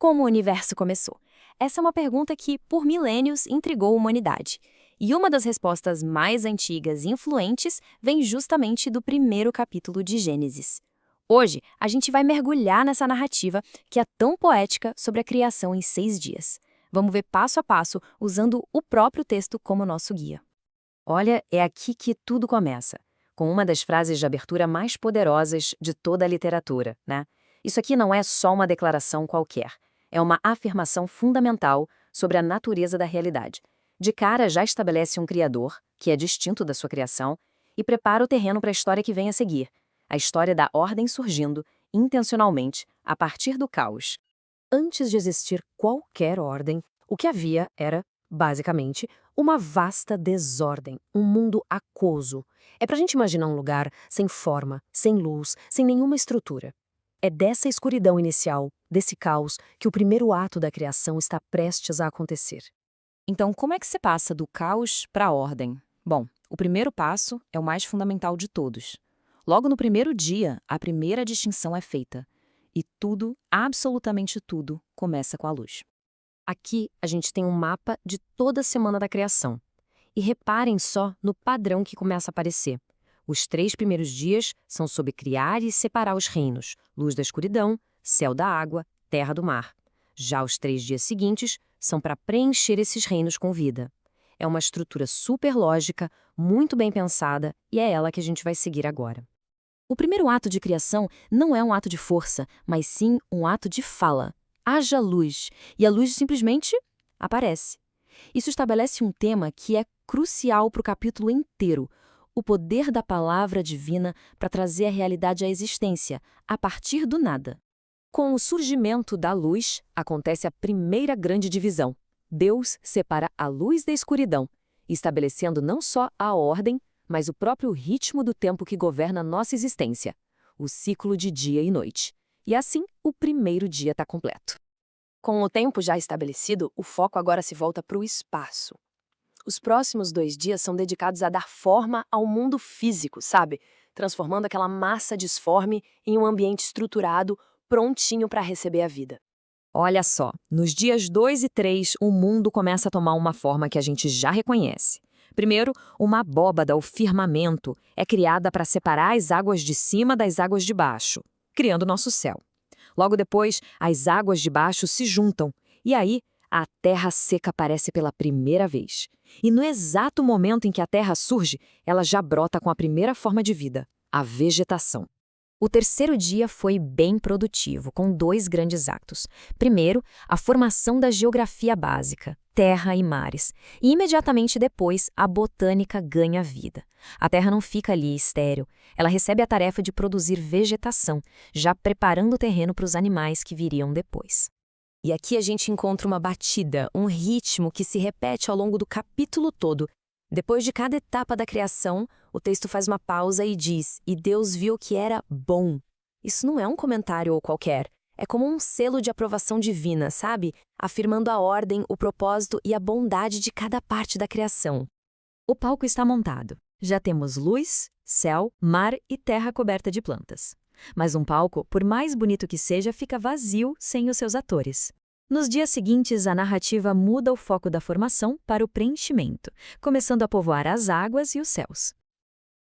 Como o universo começou? Essa é uma pergunta que, por milênios, intrigou a humanidade. E uma das respostas mais antigas e influentes vem justamente do primeiro capítulo de Gênesis. Hoje, a gente vai mergulhar nessa narrativa que é tão poética sobre a criação em 6 dias. Vamos ver passo a passo, usando o próprio texto como nosso guia. Olha, é aqui que tudo começa, com uma das frases de abertura mais poderosas de toda a literatura, né? Isso aqui não é só uma declaração qualquer, é uma afirmação fundamental sobre a natureza da realidade. De cara já estabelece um criador, que é distinto da sua criação, e prepara o terreno para a história que vem a seguir, a história da ordem surgindo, intencionalmente, a partir do caos. Antes de existir qualquer ordem, o que havia era, basicamente, uma vasta desordem, um mundo aquoso. É pra gente imaginar um lugar sem forma, sem luz, sem nenhuma estrutura. É dessa escuridão inicial, desse caos, que o primeiro ato da criação está prestes a acontecer. Então, como é que se passa do caos para a ordem? Bom, o primeiro passo é o mais fundamental de todos. Logo no primeiro dia, a primeira distinção é feita. E tudo, absolutamente tudo, começa com a luz. Aqui a gente tem um mapa de toda a semana da criação. E reparem só no padrão que começa a aparecer. Os 3 primeiros dias são sobre criar e separar os reinos, luz da escuridão, céu da água, terra do mar. Já os 3 dias seguintes são para preencher esses reinos com vida. É uma estrutura super lógica, muito bem pensada, e é ela que a gente vai seguir agora. O primeiro ato de criação não é um ato de força, mas sim um ato de fala. Haja luz, e a luz simplesmente aparece. Isso estabelece um tema que é crucial para o capítulo inteiro, o poder da palavra divina para trazer a realidade à existência, a partir do nada. Com o surgimento da luz, acontece a primeira grande divisão. Deus separa a luz da escuridão, estabelecendo não só a ordem, mas o próprio ritmo do tempo que governa nossa existência, o ciclo de dia e noite. E assim, o primeiro dia está completo. Com o tempo já estabelecido, o foco agora se volta para o espaço. Os próximos 2 dias são dedicados a dar forma ao mundo físico, sabe? Transformando aquela massa disforme em um ambiente estruturado, prontinho para receber a vida. Olha só, nos dias 2 e 3, o mundo começa a tomar uma forma que a gente já reconhece. Primeiro, uma abóbada, o firmamento, é criada para separar as águas de cima das águas de baixo, criando nosso céu. Logo depois, as águas de baixo se juntam, e aí a terra seca aparece pela primeira vez. E no exato momento em que a terra surge, ela já brota com a primeira forma de vida, a vegetação. O terceiro dia foi bem produtivo, com 2 grandes atos. Primeiro, a formação da geografia básica, terra e mares. E imediatamente depois, a botânica ganha vida. A terra não fica ali estéril. Ela recebe a tarefa de produzir vegetação, já preparando o terreno para os animais que viriam depois. E aqui a gente encontra uma batida, um ritmo que se repete ao longo do capítulo todo. Depois de cada etapa da criação, o texto faz uma pausa e diz: "E Deus viu que era bom". Isso não é um comentário qualquer. É como um selo de aprovação divina, sabe? Afirmando a ordem, o propósito e a bondade de cada parte da criação. O palco está montado. Já temos luz, céu, mar e terra coberta de plantas. Mas um palco, por mais bonito que seja, fica vazio sem os seus atores. Nos dias seguintes, a narrativa muda o foco da formação para o preenchimento, começando a povoar as águas e os céus.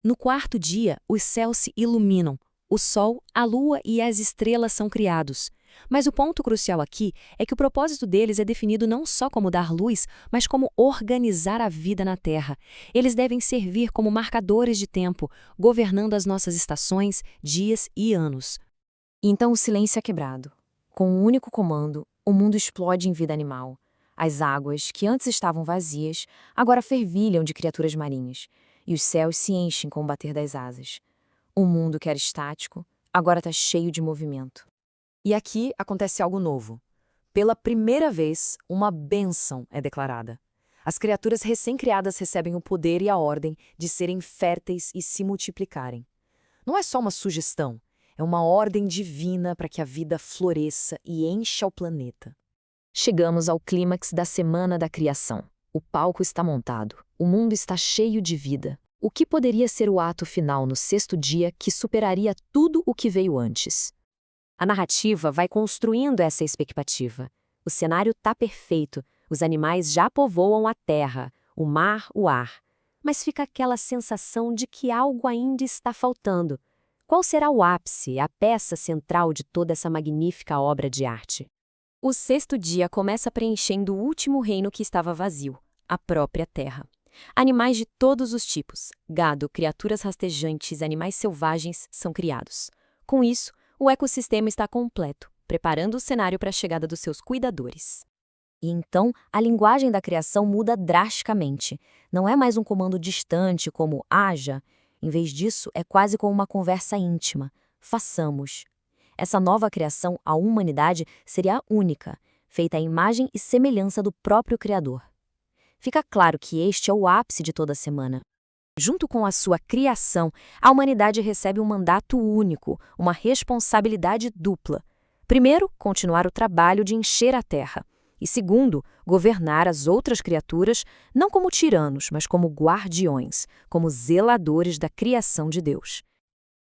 No 4º dia, os céus se iluminam. O sol, a lua e as estrelas são criados. Mas o ponto crucial aqui é que o propósito deles é definido não só como dar luz, mas como organizar a vida na Terra. Eles devem servir como marcadores de tempo, governando as nossas estações, dias e anos. Então o silêncio é quebrado. Com um único comando, o mundo explode em vida animal. As águas, que antes estavam vazias, agora fervilham de criaturas marinhas, e os céus se enchem com o bater das asas. O mundo que era estático, agora está cheio de movimento. E aqui acontece algo novo. Pela primeira vez, uma bênção é declarada. As criaturas recém-criadas recebem o poder e a ordem de serem férteis e se multiplicarem. Não é só uma sugestão, é uma ordem divina para que a vida floresça e encha o planeta. Chegamos ao clímax da semana da criação. O palco está montado, o mundo está cheio de vida. O que poderia ser o ato final no 6º dia que superaria tudo o que veio antes? A narrativa vai construindo essa expectativa. O cenário está perfeito, os animais já povoam a terra, o mar, o ar. Mas fica aquela sensação de que algo ainda está faltando. Qual será o ápice, a peça central de toda essa magnífica obra de arte? O sexto dia começa preenchendo o último reino que estava vazio, a própria terra. Animais de todos os tipos, gado, criaturas rastejantes, animais selvagens, são criados. Com isso, o ecossistema está completo, preparando o cenário para a chegada dos seus cuidadores. E então, a linguagem da criação muda drasticamente. Não é mais um comando distante como haja. Em vez disso, é quase como uma conversa íntima. Façamos. Essa nova criação, a humanidade, seria única, feita à imagem e semelhança do próprio Criador. Fica claro que este é o ápice de toda a semana. Junto com a sua criação, a humanidade recebe um mandato único, uma responsabilidade dupla. Primeiro, continuar o trabalho de encher a terra. E segundo, governar as outras criaturas, não como tiranos, mas como guardiões, como zeladores da criação de Deus.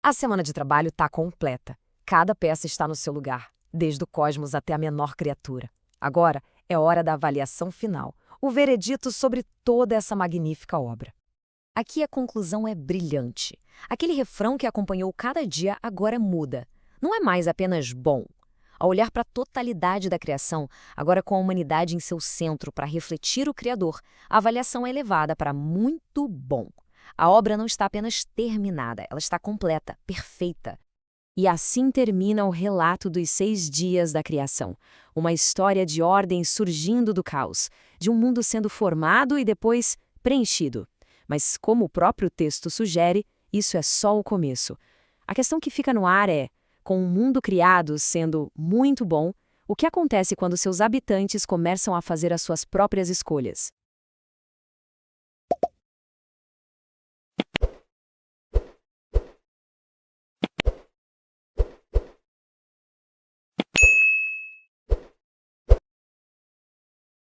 A semana de trabalho está completa. Cada peça está no seu lugar, desde o cosmos até a menor criatura. Agora é hora da avaliação final, o veredito sobre toda essa magnífica obra. Aqui a conclusão é brilhante. Aquele refrão que acompanhou cada dia agora muda. Não é mais apenas bom. Ao olhar para a totalidade da criação, agora com a humanidade em seu centro para refletir o Criador, a avaliação é elevada para muito bom. A obra não está apenas terminada, ela está completa, perfeita. E assim termina o relato dos 6 dias da criação. Uma história de ordem surgindo do caos, de um mundo sendo formado e depois preenchido. Mas, como o próprio texto sugere, isso é só o começo. A questão que fica no ar é, com o mundo criado sendo muito bom, o que acontece quando seus habitantes começam a fazer as suas próprias escolhas?